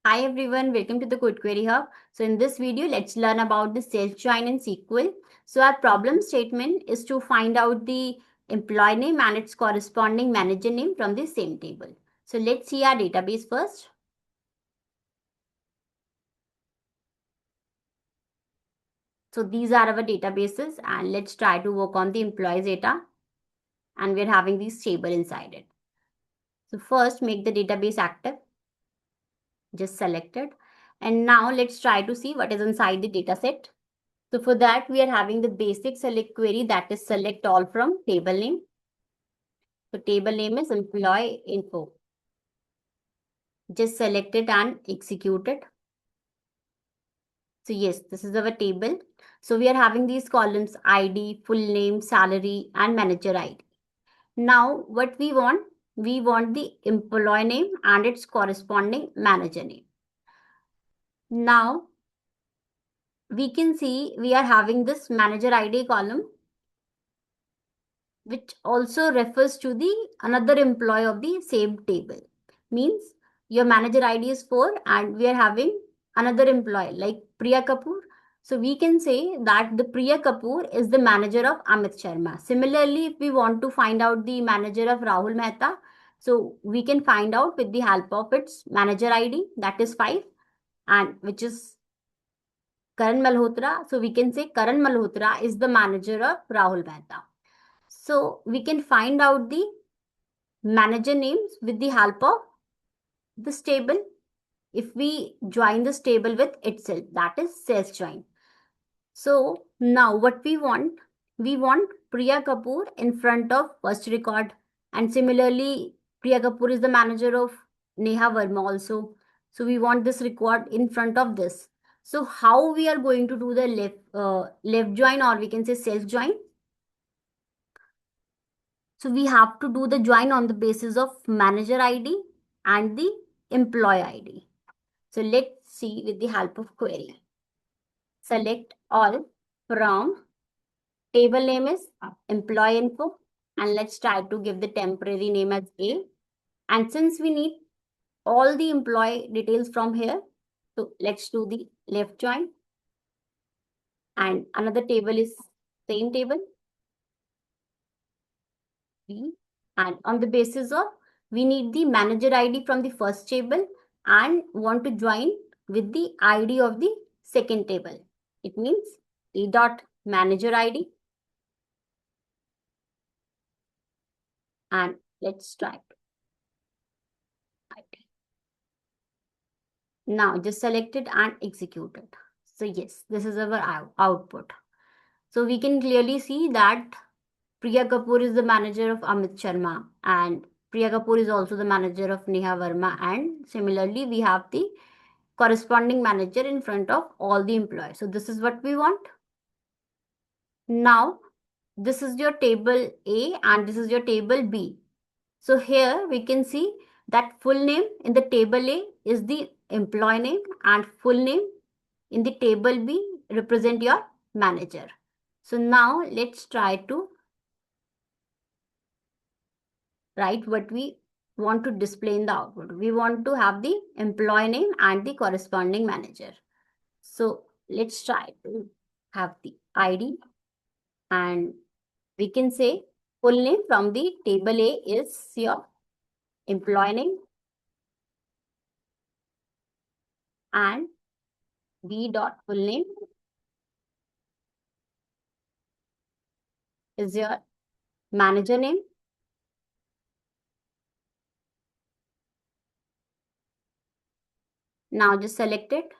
Hi everyone, welcome to the Code Query Hub. So in this video, let's learn about the self-join in SQL. So our problem statement is to find out the employee name and its corresponding manager name from the same table. So let's see our database first. So these are our databases and let's try to work on the employees data. And we're having these table inside it. So first make the database active. Just select it. And now let's try to see what is inside the dataset. So for that, we are having the basic select query, that is select all from table name. So table name is employee info. Just select it and execute it. So yes, this is our table. So we are having these columns ID, full name, salary, and manager ID. Now what we want the employee name and its corresponding manager name. Now we can see we are having this manager ID column, which also refers to the another employee of the same table. Means your manager ID is 4 and we are having another employee like Priya Kapoor. So we can say that the Priya Kapoor is the manager of Amit Sharma. Similarly, if we want to find out the manager of Rahul Mehta, so we can find out with the help of its manager ID, that is 5, and which is Karan Malhotra. So we can say Karan Malhotra is the manager of Rahul Mehta. So we can find out the manager names with the help of this table. If we join this table with itself, that is self join. So now what we want Priya Kapoor in front of first record, and similarly Priya Kapoor is the manager of Neha Verma also. So we want this record in front of this. So how we are going to do the left join, or we can say self join? So we have to do the join on the basis of manager ID and the employee ID. So let's see with the help of query. Select all from table name is employee info, and let's try to give the temporary name as A. And since we need all the employee details from here, so let's do the left join. And another table is same table B, and on the basis of we need the manager ID from the first table and want to join with the ID of the second table. It means E dot manager ID, and let's try it. Now just select it and execute it. So yes, this is our output. So we can clearly see that Priya Kapoor is the manager of Amit Sharma, and Priya Kapoor is also the manager of Neha Verma, and similarly we have the corresponding manager in front of all the employees. So this is what we want. Now this is your table A and this is your table B. So here we can see that full name in the table A is the employee name and full name in the table B represent your manager. So now let's try to write what we want to display in the output. We want to have the employee name and the corresponding manager. So let's try to have the ID, and we can say full name from the table A is your employee name and B dot full name is your manager name. Now just select it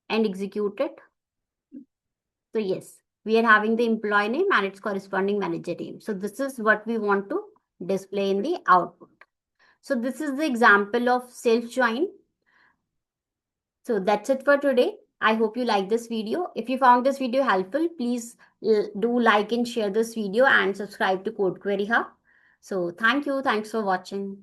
and execute it. So yes, we are having the employee name and its corresponding manager name. So this is what we want to display in the output. So this is the example of self-join. So that's it for today. I hope you like this video. If you found this video helpful, please do like and share this video and subscribe to Code Query Hub. So thank you. Thanks for watching.